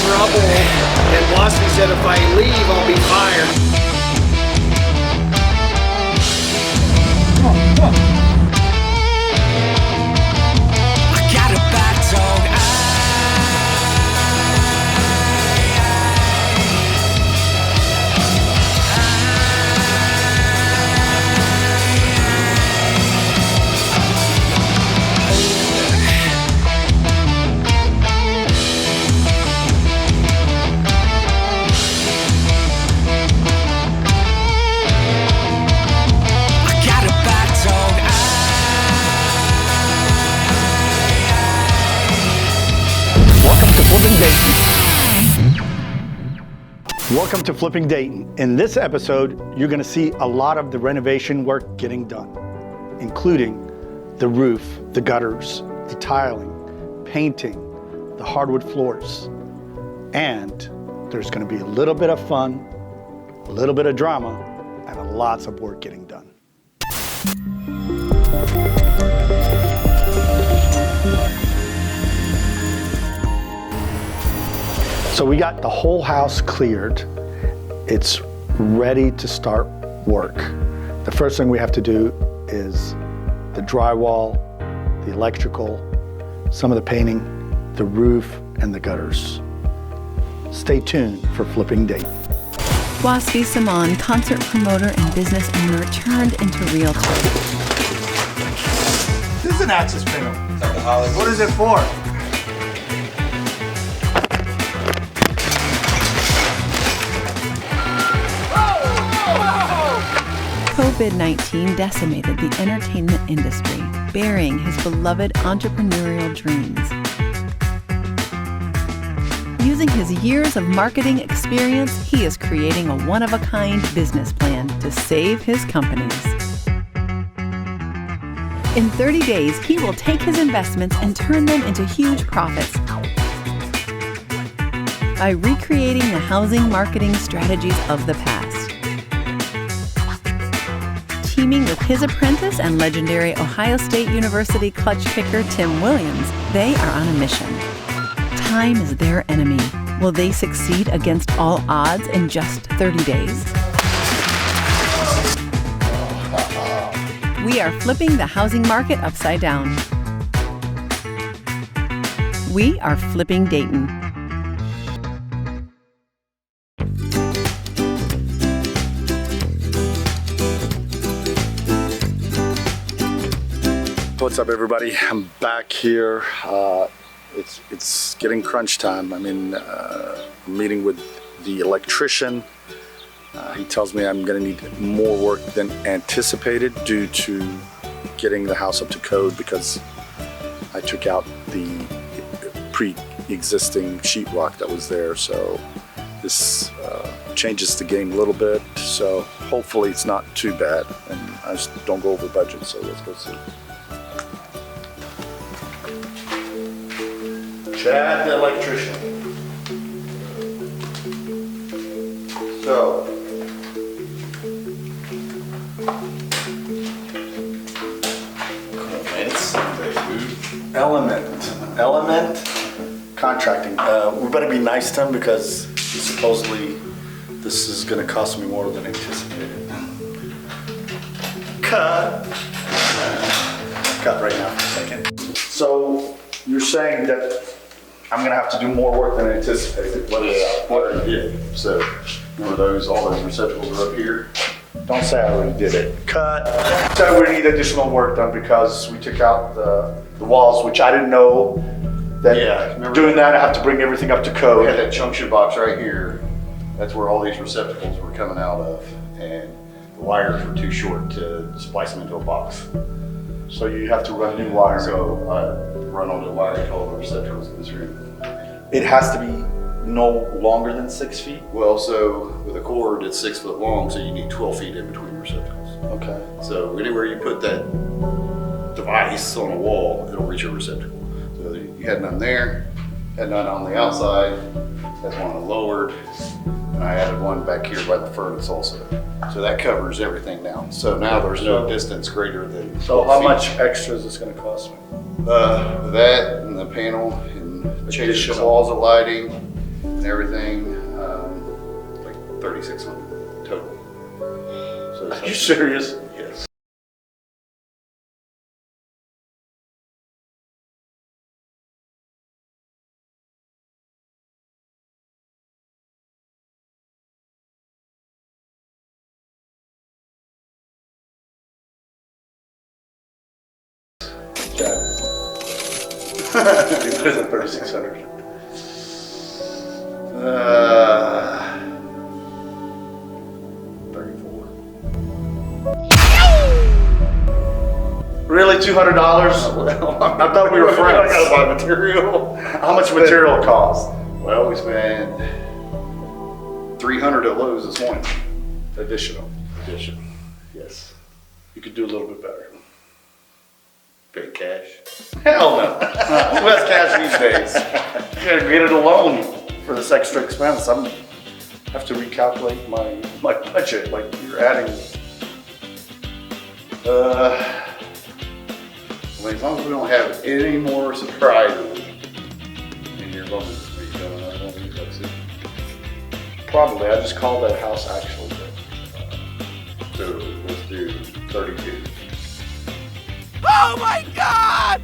trouble, and Wasfi said if I leave, I'll be fired. Welcome to Flipping Dayton. In this episode, you're going to see a lot of the renovation work getting done, including the roof, the gutters, the tiling, painting, the hardwood floors. And there's going to be a little bit of fun, a little bit of drama, and lots of work getting done. So we got the whole house cleared. It's ready to start work. The first thing we have to do is the drywall, the electrical, some of the painting, the roof, and the gutters. Stay tuned for Flipping Dayton. Wasfi Samaan, concert promoter and business owner, turned into realtor. This is an access panel. What is it for? COVID-19 decimated the entertainment industry, burying his beloved entrepreneurial dreams. Using his years of marketing experience, he is creating a one-of-a-kind business plan to save his companies. In 30 days, he will take his investments and turn them into huge profits by recreating the housing marketing strategies of the past. Teaming with his apprentice and legendary Ohio State University clutch kicker Tim Williams, they are on a mission. Time is their enemy. Will they succeed against all odds in just 30 days? We are flipping the housing market upside down. We are Flipping Dayton. What's up, everybody? I'm back here. It's getting crunch time. I'm in a meeting with the electrician. He tells me I'm going to need more work than anticipated due to getting the house up to code because I took out the pre-existing sheetrock that was there. So this changes the game a little bit. So hopefully it's not too bad and I just don't go over budget. So let's go see. Chad, the electrician. So, Element Contracting. We better be nice to him because supposedly this is going to cost me more than anticipated. Cut right now for a second. So you're saying that I'm going to have to do more work than anticipated. What I did. So remember all those receptacles are up here? Don't say I already did it. Cut. So we need additional work done because we took out the walls, which I didn't know that doing that I have to bring everything up to code. We had that junction box right here. That's where all these receptacles were coming out of, and the wires were too short to splice them into a box. So you have to run new wire. So I run on the wire to all the receptacles in this room. It has to be no longer than 6 feet? Well, so with a cord, it's 6 foot long, so you need 12 feet in between receptacles. Okay. So anywhere you put that device on a wall, it'll reach a receptacle. So you had none there, had none on the outside, that's one I lowered, and I added one back here by the furnace also. So that covers everything now. So now there's no distance greater than 12 So how feet. much extra is this going to cost me? That and the panel and changing the walls of lighting, and everything, like 3,600 total. So Are you serious? Yes. Chad. What is it, 3,600? 34. Really, $200? I thought we were friends. I gotta buy material. How much material cost? Well, we spent 300 at Lowe's this morning. Additional. Addition. Yes. You could do a little bit better. Pay cash. Hell no. Who has cash these days? You gotta get it a loan for this extra expense. I have to recalculate my budget. Like you're adding. Well, as long as we don't have any more surprises, and you're going to be doing another one of these, let's see. Probably. I just called that house actually. So let's do 32. Oh my God!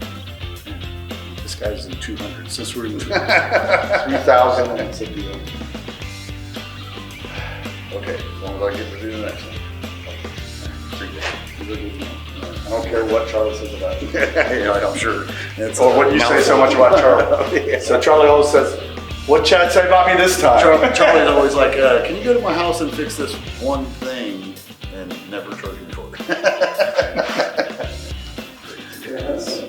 This guy's in 200. Since we're in 3,000, it's a deal. Okay, as long as I get to do the next one. I don't care what Charlie says about it. Yeah, I'm sure. Or what you say so much about Charlie. Yeah. So Charlie always says, "What Chad say about me this time?" Charlie's always like, can you go to my house and fix this one thing and never charge me for it? Yes.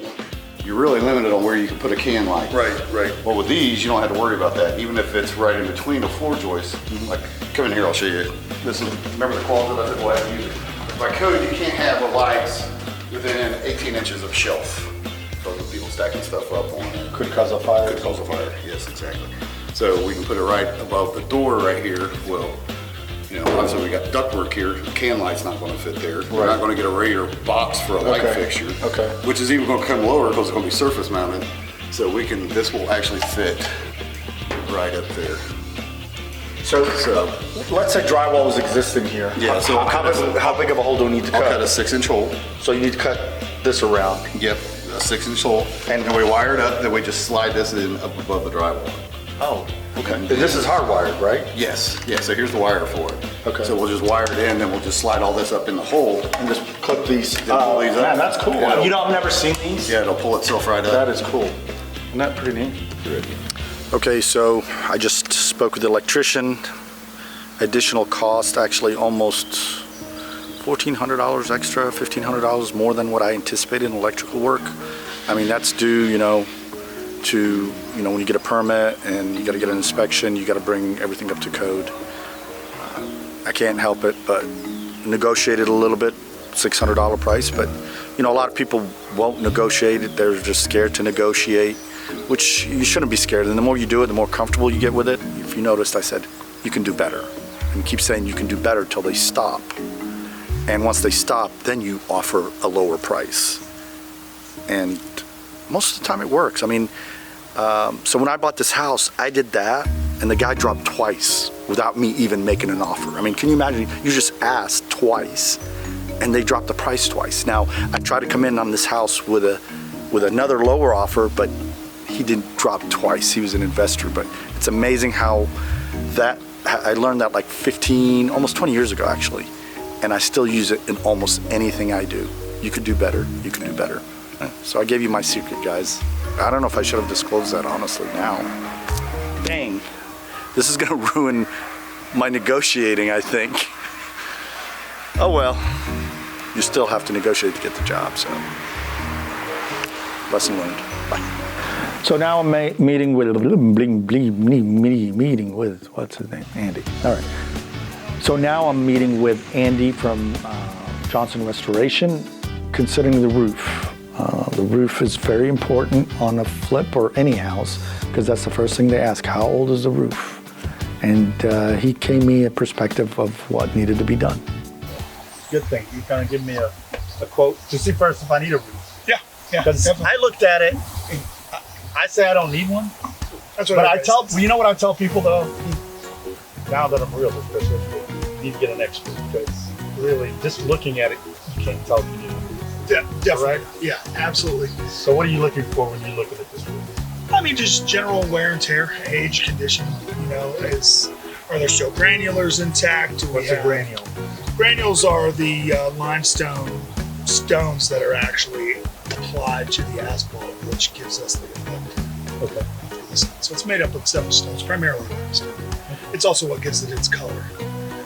You're really limited on where you can put a can light. Right. Well, with these, you don't have to worry about that, even if it's right in between the floor joists. Like, come in here, I'll show you. This is, remember the closet I said, well, I have to use it. By code, you can't have the lights within 18 inches of shelf. Because of people stacking stuff up on it. Could cause a fire. Could cause a fire, yes, exactly. So we can put it right above the door right here. Well, you know, obviously we got ductwork here. The can light's not gonna fit there. We're not gonna get a regular box for a light fixture. Okay. Which is even gonna come lower because it's gonna be surface mounted. So we can, this will actually fit right up there. So let's say drywall is existing here. Yeah, so how big of a hole do we need to I'll cut? cut a 6-inch hole. So you need to cut this around. Yep, a 6-inch hole. And we wire it up, then we just slide this in up above the drywall. Oh, okay. And this is hardwired, right? Yes, yeah, so here's the wire for it. Okay. So we'll just wire it in, then we'll just slide all this up in the hole. And just clip these. pull these up. Man, that's cool. Yeah, You know, I've never seen these. Yeah, it'll pull itself right up. That is cool. Isn't that pretty neat? Okay, so I just spoke with the electrician. Additional cost, actually almost $1,400 extra, $1,500 more than what I anticipated in electrical work. I mean, that's due, to, when you get a permit and you gotta get an inspection, you gotta bring everything up to code. I can't help it, but negotiated a little bit, $600 price, but, a lot of people won't negotiate it. They're just scared to negotiate, which you shouldn't be scared. And the more you do it, the more comfortable you get with it. If you noticed, I said, you can do better. And keep saying you can do better till they stop. And once they stop, then you offer a lower price. And most of the time it works. I mean, so when I bought this house, I did that, and the guy dropped twice without me even making an offer. I mean, can you imagine? You just asked twice, and they dropped the price twice. Now, I tried to come in on this house with another lower offer, but he didn't drop twice. He was an investor, but it's amazing how I learned that like 15, almost 20 years ago, actually, and I still use it in almost anything I do. You could do better. You can do better. So I gave you my secret, guys. I don't know if I should have disclosed that, honestly, now. Dang. This is gonna ruin my negotiating, I think. Oh well. You still have to negotiate to get the job, so. Lesson learned. Bye. So now I'm meeting with, what's his name? Andy. All right. So now I'm meeting with Andy from Johnson Restoration, considering the roof. The roof is very important on a flip or any house, because that's the first thing they ask, how old is the roof? And he gave me a perspective of what needed to be done. Good thing. You kind of give me a quote to see first if I need a roof. Yeah. Because I looked at it, I say I don't need one, That's what you know what I tell people though? Now that I'm a realtor, especially, you need to get an expert because really just looking at it, you can't tell if you need it. Definitely. Yeah, absolutely. So what are you looking for when you're looking at this roof? I mean, just general wear and tear, age, condition. You know, are there still granulars intact? What's a granule? Granules are the limestone stones that are actually applied to the asphalt, which gives us the effect. Okay. So it's made up of 7 stones, primarily limestone. It's also what gives it its color.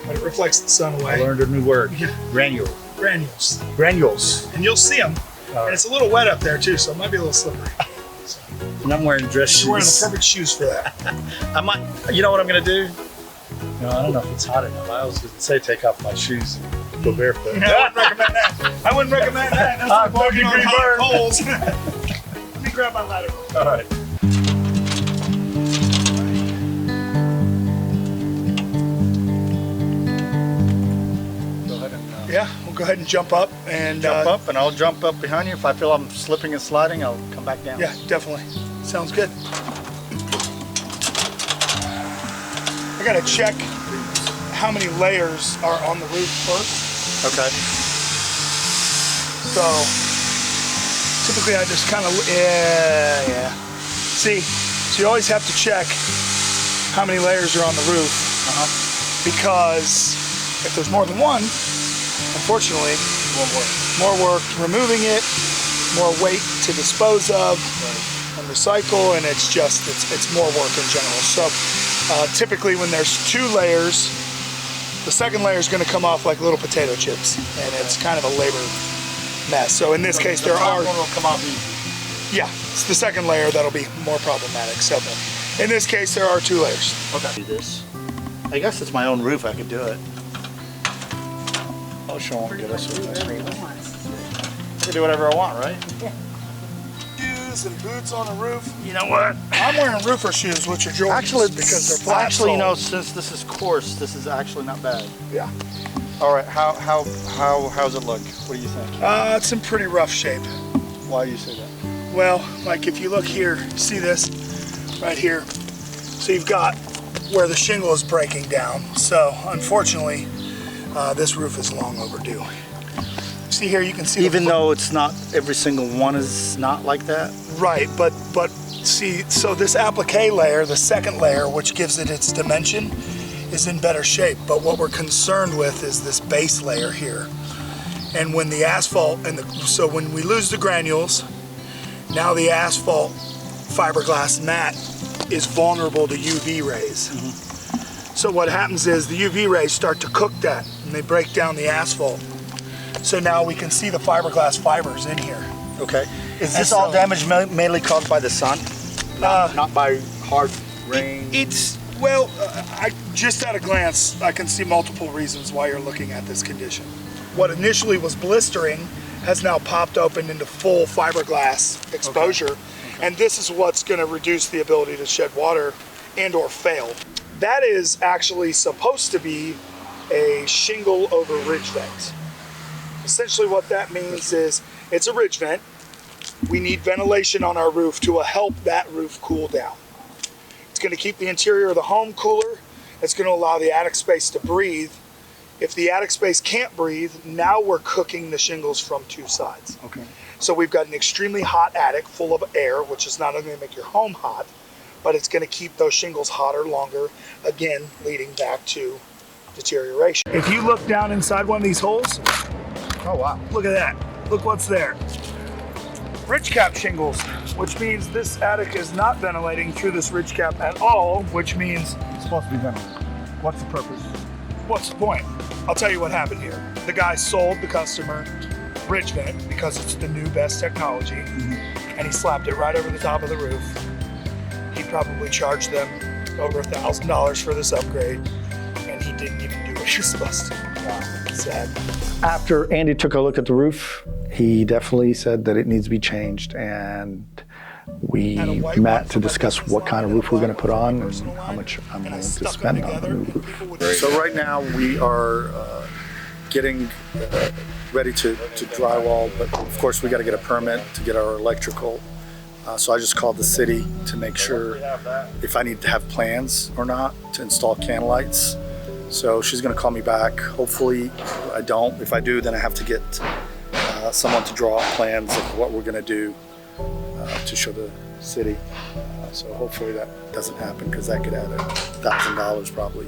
But it reflects the sun away. I learned a new word. Yeah. Granule. Granules. Granules. And you'll see them. And it's a little wet up there too, so it might be a little slippery. So, And I'm wearing dress shoes. you're wearing the perfect shoes for that. I might, you know what I'm gonna do? No, I don't know if it's hot enough. I was gonna say take off my shoes and go barefoot. I wouldn't recommend that. I wouldn't recommend that. That's like walking on hot coals. Let me grab my ladder. All right. Go ahead and Yeah, we'll go ahead and jump up and jump up, and I'll jump up behind you. If I feel I'm slipping and sliding, I'll come back down. Yeah, definitely. Sounds good. I gotta check how many layers are on the roof first. Okay. So typically I just kind of, yeah. See, so you always have to check how many layers are on the roof because if there's more than one, unfortunately, more work removing it, more weight to dispose of and recycle, and it's more work in general. So typically when there's 2 layers, the second layer is going to come off like little potato chips, and it's kind of a labor mess. So in this case, there are. One will come off easy. Yeah, it's the second layer that'll be more problematic. So in this case, there are 2 layers. Okay. Do this. I guess it's my own roof. I could do it. Oh, sure won't get us with this. I can do whatever I want, right? Shoes and boots on a roof. You know what? I'm wearing roofer shoes, which are Jordans, Actually, because they're flat. Actually, you know, since this is coarse, this is actually not bad. Yeah. All right. How's it look? What do you think? It's in pretty rough shape. Why do you say that? Well, like if you look here, see this right here. So you've got where the shingle is breaking down. So unfortunately, this roof is long overdue. See here, you can see. Even though it's not every single one is not like that. Right, but see, so this applique layer, the second layer, which gives it its dimension, is in better shape. But what we're concerned with is this base layer here. And when the asphalt so when we lose the granules, now the asphalt fiberglass mat is vulnerable to UV rays. So what happens is the UV rays start to cook that, and they break down the asphalt. So now we can see the fiberglass fibers in here. Okay. Is this And all so- damage mainly caused by the sun? Not by hard rain? I just at a glance, I can see multiple reasons why you're looking at this condition. What initially was blistering has now popped open into full fiberglass exposure, and this is what's going to reduce the ability to shed water and or fail. That is actually supposed to be a shingle over ridge vent. Essentially what that means is it's a ridge vent. We need ventilation on our roof to help that roof cool down. It's going to keep the interior of the home cooler. It's going to allow the attic space to breathe. If the attic space can't breathe, now we're cooking the shingles from 2 sides. Okay. So we've got an extremely hot attic full of air, which is not only going to make your home hot, but it's going to keep those shingles hotter longer, again, leading back to deterioration. If you look down inside one of these holes, Oh, wow. look at that. Look what's there. Ridge cap shingles, which means this attic is not ventilating through this ridge cap at all, which means It's supposed to be ventilated. What's the purpose? what's the point? I'll tell you what happened here. The guy sold the customer ridge vent because it's the new best technology, and he slapped it right over the top of the roof. He probably charged them over $1,000 for this upgrade, and he didn't even do what he was supposed to. Sad. After Andy took a look at the roof, he definitely said that it needs to be changed, and we met to discuss what kind of roof we're going to put on and how much I'm willing to spend on the new roof. So right now we are getting ready to drywall, but of course we got to get a permit to get our electrical. So I just called the city to make sure if I need to have plans or not to install can lights. So she's gonna call me back. Hopefully I don't. If I do, then I have to get someone to draw up plans of what we're gonna do to show the city. So hopefully that doesn't happen, because that could add $1,000 probably.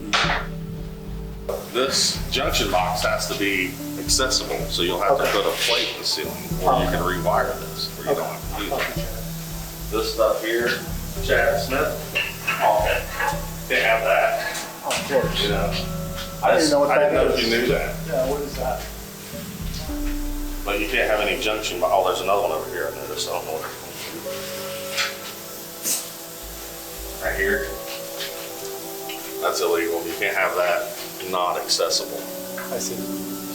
This junction box has to be accessible, so you'll have to put a plate in the ceiling, or you can rewire this, or you don't have to do that. This stuff here, Chad Smith, okay, can't have that. Of course. You know, I didn't know if you knew that. Yeah, what is that? But you can't have any junction, oh, there's another one over here, I noticed, I don't know what. Right here. That's illegal, you can't have that not accessible. I see.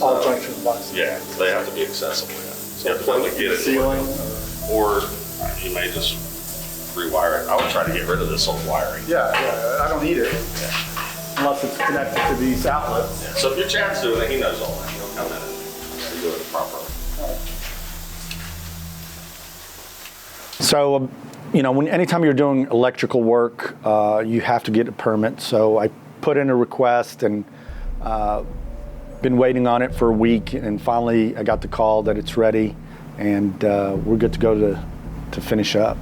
All junction boxes. Yeah, they have to be accessible, yeah. So you have to be able to get it. Ceiling? Or you may just rewire it. I would try to get rid of this old wiring. Yeah, I don't need it. Unless it's connected to these outlets. Yeah. So if your Chad's doing it, he knows all that. He'll come in and do it properly. So, anytime you're doing electrical work, you have to get a permit. So I put in a request and been waiting on it for a week, and finally I got the call that it's ready, and we're good to go to finish up.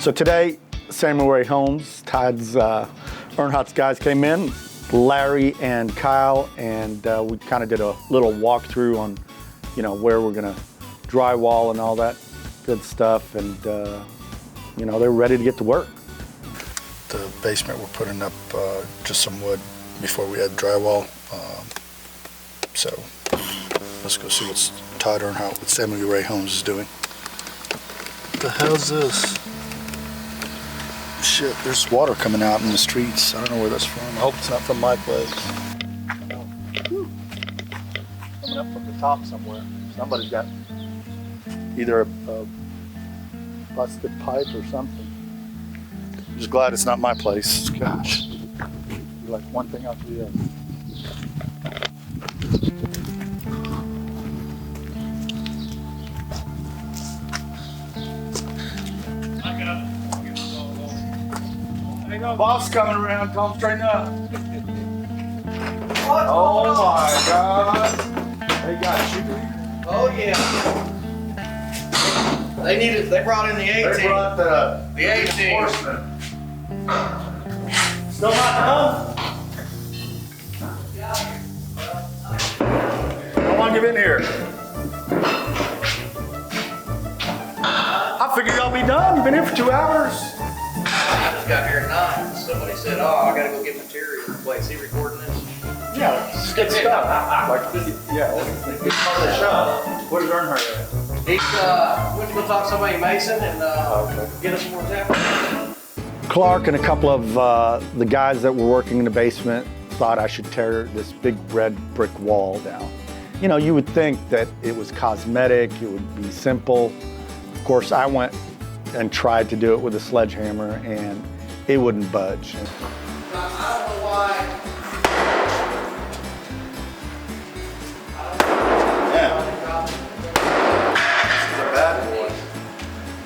So today, Samuel Ray Holmes, Todd's Earnhardt's guys came in, Larry and Kyle, and we kind of did a little walkthrough on, where we're gonna drywall and all that good stuff, and they're ready to get to work. The basement, we're putting up just some wood before we add drywall. So let's go see what Todd Earnhardt with Samuel Ray Holmes is doing. What the hell's this? Shit, there's water coming out in the streets. I don't know where that's from. I hope it's not from my place. Coming up from the top somewhere. Somebody's got either a busted pipe or something. I'm just glad it's not my place. Gosh. Like one thing after the other. Boss coming around, come straighten up. Oh my God. They got you. Oh yeah. They brought in the 18. They brought the 18. enforcement. Still not done? How long you been here? I figured y'all be done. You've been here for 2 hours. I just got here at 9. Somebody said, "Oh, I gotta go get material." Wait, is he recording this? Yeah, it's good stuff. Yeah, it's part of the show. Where's Earnhardt at? He's went to go talk to somebody Mason and get us some more tap. Clark and a couple of the guys that were working in the basement thought I should tear this big red brick wall down. You would think that it was cosmetic, it would be simple. Of course, I went and tried to do it with a sledgehammer, and it wouldn't budge. I don't know why. Yeah. This is a bad boy.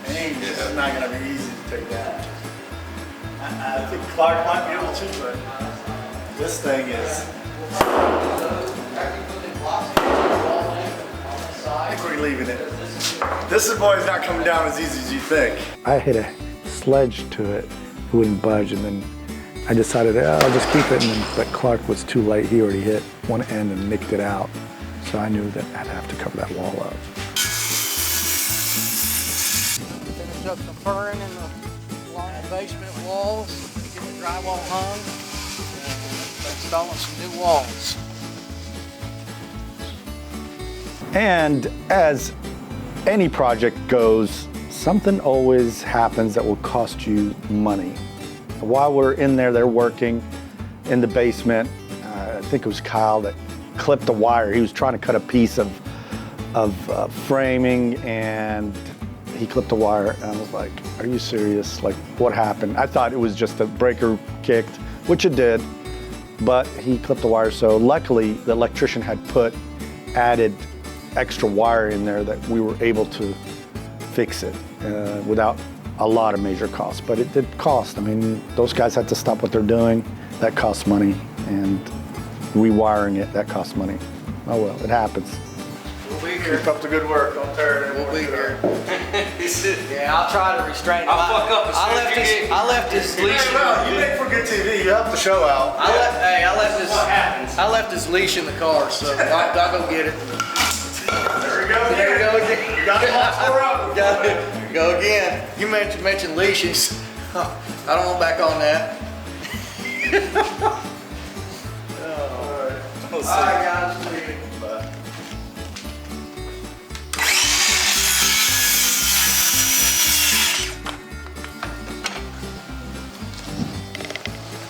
Dang, this is not going to be easy to take down. I think Clark might be able to, but this thing is... I think we're leaving it. This boy's not coming down as easy as you think. I hit a sledge to it. It wouldn't budge, and then I decided I'll just keep it. But Clark was too late. He already hit one end and nicked it out. So I knew that I'd have to cover that wall up. Finish up some furring along the basement walls, get the drywall hung, and installing some new walls. And as any project goes, something always happens that will cost you money. While we're in there, they're working in the basement. I think it was Kyle that clipped a wire. He was trying to cut a piece of framing, and he clipped the wire, and I was like, are you serious? Like, what happened? I thought it was just a breaker kicked, which it did, but he clipped the wire. So luckily, the electrician had added extra wire in there that we were able to fix it without a lot of major costs. But it did cost. I mean, those guys had to stop what they're doing. That costs money, and rewiring it, that costs money. Oh well, it happens. We'll be here. Keep up the good work. Don't tear it. We'll be here. Yeah, I'll try to restrain him. I'll fuck up as soon as you get- I left his leash. You make for good TV. You help the show out. I left his leash in the car, so I'll go get it. There we go. There we go again. You got it all four Got it. Go again. You mentioned leashes. I don't want back on that. All right, guys. See you. Bye.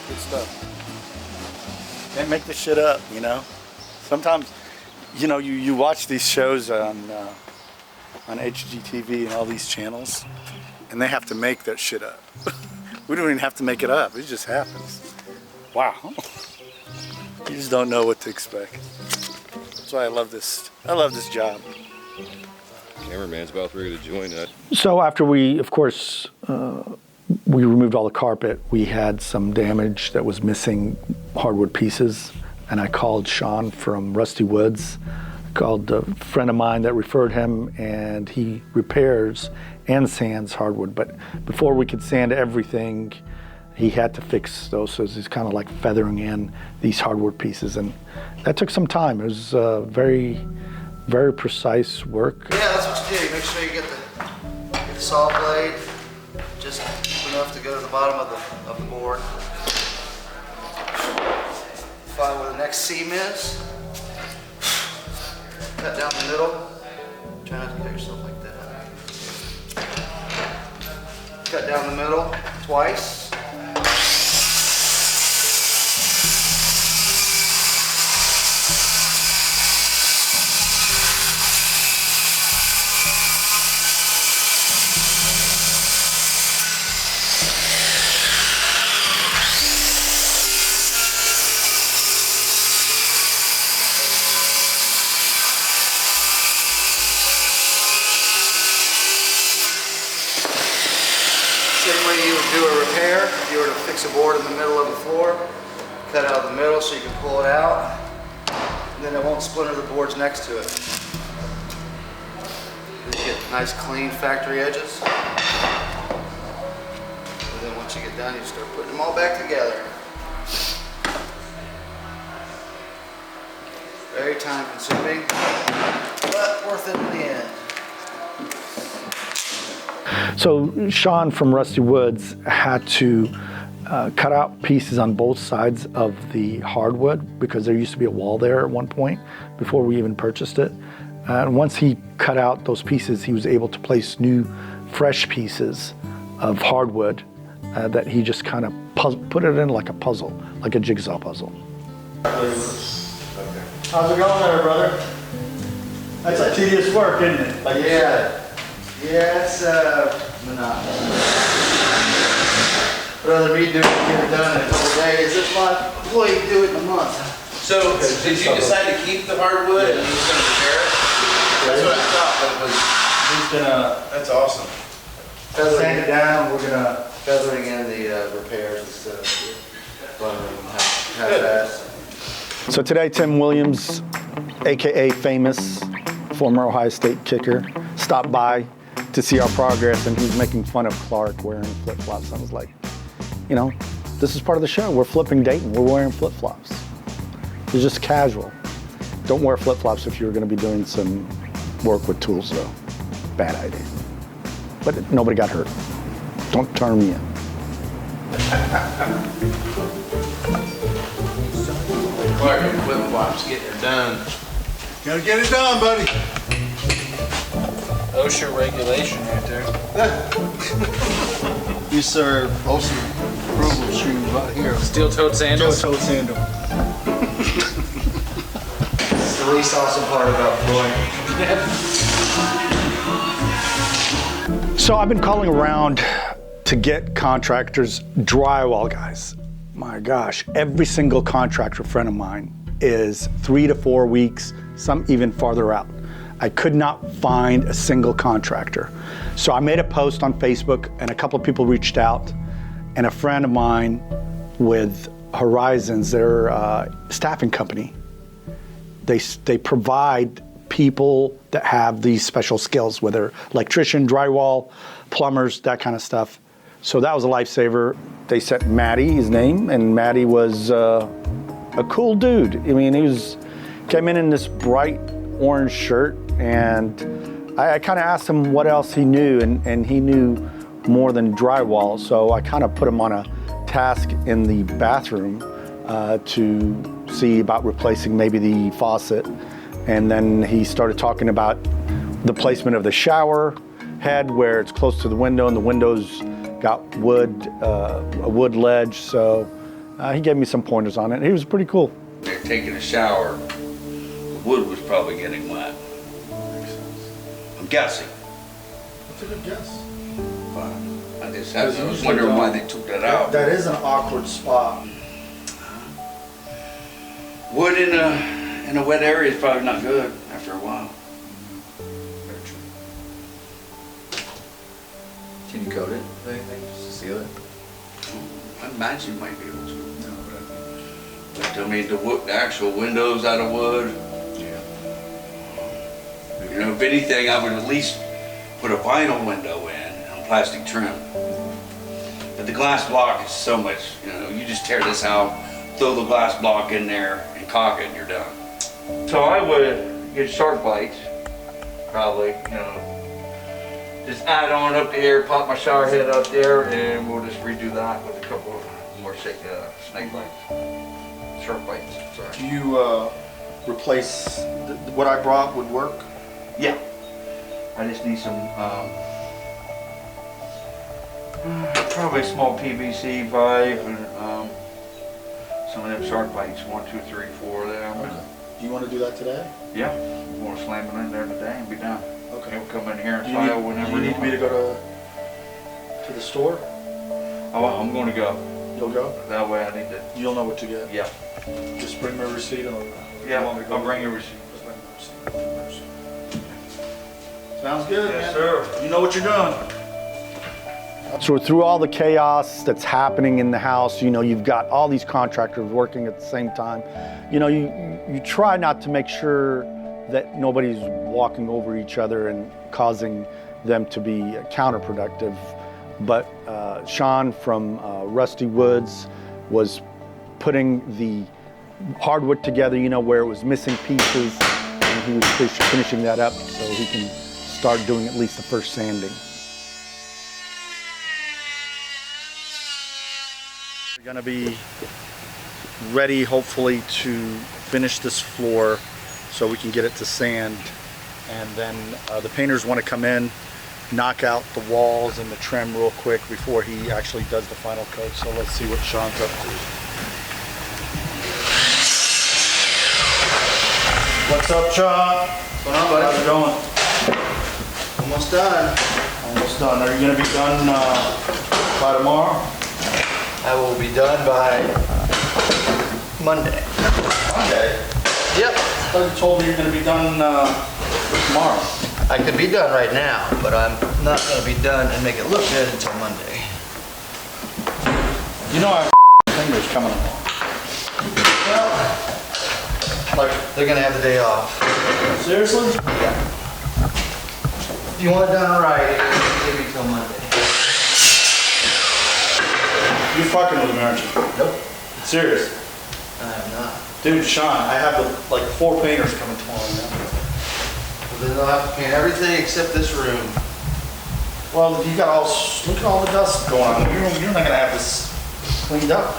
Good stuff. Can't make this shit up, you know? Sometimes, you know, you watch these shows on HGTV and all these channels, and they have to make that shit up. We don't even have to make it up. It just happens. Wow. You just don't know what to expect. That's why I love this. I love this job. Cameraman's about ready to join that. So after we, of course, we removed all the carpet, we had some damage that was missing hardwood pieces, and I called Sean from Rusty Woods, called a friend of mine that referred him, and he repairs and sands hardwood. But before we could sand everything, he had to fix those, so he's kind of like feathering in these hardwood pieces, and that took some time. It was very, very precise work. Yeah, that's what you do. Make sure you get the saw blade just enough to go to the bottom of the board. Find where the next seam is. Cut down the middle. Try not to cut yourself like that. Cut down the middle twice. Same way you would do a repair. If you were to fix a board in the middle of the floor, cut out the middle so you can pull it out, and then it won't splinter the boards next to it. Then you get nice clean factory edges. And then once you get done, you start putting them all back together. Very time consuming, but worth it in the end. So Sean from Rusty Woods had to cut out pieces on both sides of the hardwood because there used to be a wall there at one point before we even purchased it. And once he cut out those pieces, he was able to place new, fresh pieces of hardwood that he just kind of put it in like a puzzle, like a jigsaw puzzle. How's it going there, brother? That's a tedious work, isn't it? Like Yeah. Yeah, it's monotonous. I'd rather me do it and get it done in a couple days. If my employee do it in a month. So, did you decide to keep the hardwood and he was going to repair it? That's what I thought, but it was. He's gonna That's awesome. sand it down. We're gonna. Feathering in the repairs instead of blundering half-assed. So today, Tim Williams, AKA famous, former Ohio State kicker, stopped by to see our progress, and he's making fun of Clark wearing flip-flops. I was like, you know, this is part of the show. We're flipping Dayton. We're wearing flip-flops. It's just casual. Don't wear flip-flops if you're going to be doing some work with tools, though. Bad idea. But nobody got hurt. Don't turn me in. Clark and flip-flops getting it done. Gotta get it done, buddy. OSHA regulation right there. These are also approval shoes right here. Steel-toed sandals. Steel-toed sandal. It's the least awesome part about blowing. So I've been calling around to get contractors, drywall guys. My gosh, every single contractor friend of mine is 3 to 4 weeks, some even farther out. I could not find a single contractor. So I made a post on Facebook and a couple of people reached out, and a friend of mine with Horizons, their staffing company, they provide people that have these special skills, whether electrician, drywall, plumbers, that kind of stuff. So that was a lifesaver. They sent Matty, his name, and Matty was a cool dude. I mean, came in this bright orange shirt, and I kind of asked him what else he knew, and he knew more than drywall. So I kind of put him on a task in the bathroom to see about replacing maybe the faucet. And then he started talking about the placement of the shower head where it's close to the window, and the window's got a wood ledge. So he gave me some pointers on it. He was pretty cool. They're taking a shower, the wood was probably getting wet. I'm guessing. That's a good guess. But I was wondering why they took that out. That is an awkward spot. Wood in a wet area is probably not good after a while. Very true. Can you coat it with anything just to seal it? I imagine you might be able to. But I mean, the actual windows out of wood. Yeah. You know, if anything, I would at least put a vinyl window in and plastic trim. But the glass block is so much, you just tear this out, throw the glass block in there and caulk it and you're done. So I would get shark bites, probably, just add on up here, pop my shower head up there, and we'll just redo that with a couple of more snake bites, shark bites, sorry. Do you replace what I brought would work? Yeah, I just need some, probably a small PVC pipe and some of them shark bites, 1, 2, 3, 4 of them. Okay. Do you want to do that today? Yeah, we're gonna slam it in there today and be done. Okay. We'll come in here and Do file whenever you need me to go to the store? Oh, I'm gonna go. You'll go? That way I need to, You'll know what to get? yeah. Just bring my receipt and Yeah, you want me to go? I'll bring your receipt. Just bring my receipt. Sounds good, Yes, man. sir. You know what you're doing. So through all the chaos that's happening in the house, you've got all these contractors working at the same time. You try not to make sure that nobody's walking over each other and causing them to be counterproductive. But Sean from Rusty Woods was putting the hardwood together, where it was missing pieces, and he was finishing that up so he can start doing at least the first sanding. We're gonna be ready, hopefully, to finish this floor so we can get it to sand. And then the painters want to come in, knock out the walls and the trim real quick before he actually does the final coat. So let's see what Sean's up to. What's up, Sean? What's going on, buddy? How's it going? Almost done. Almost done. Are you gonna be done by tomorrow? I will be done by Monday. Monday. Yep. I thought you told me you're gonna be done tomorrow. I could be done right now, but I'm not gonna be done and make it look good until Monday. I have fingers coming along. Well, they're gonna have the day off. Seriously? Yeah. If you want it done right, it'll be till Monday. You're fucking with me, aren't you? Nope. Serious? I am not. Dude, Sean, I have 4 painters coming tomorrow now. Well, then they'll have to paint everything except this room. Well, you got look at all the dust going on. You're not gonna have this cleaned up.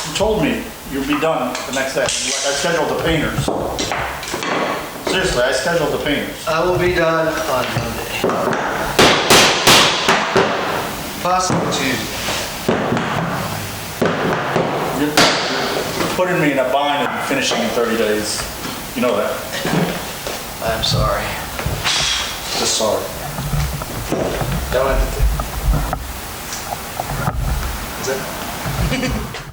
You told me you'd be done the next day. I scheduled the painters. Seriously, I scheduled the painters. I will be done on Monday. Possibly Tuesday. You're putting me in a bind and finishing in 30 days. You know that. I I'm sorry. Just sorry. Don't have to. Is it?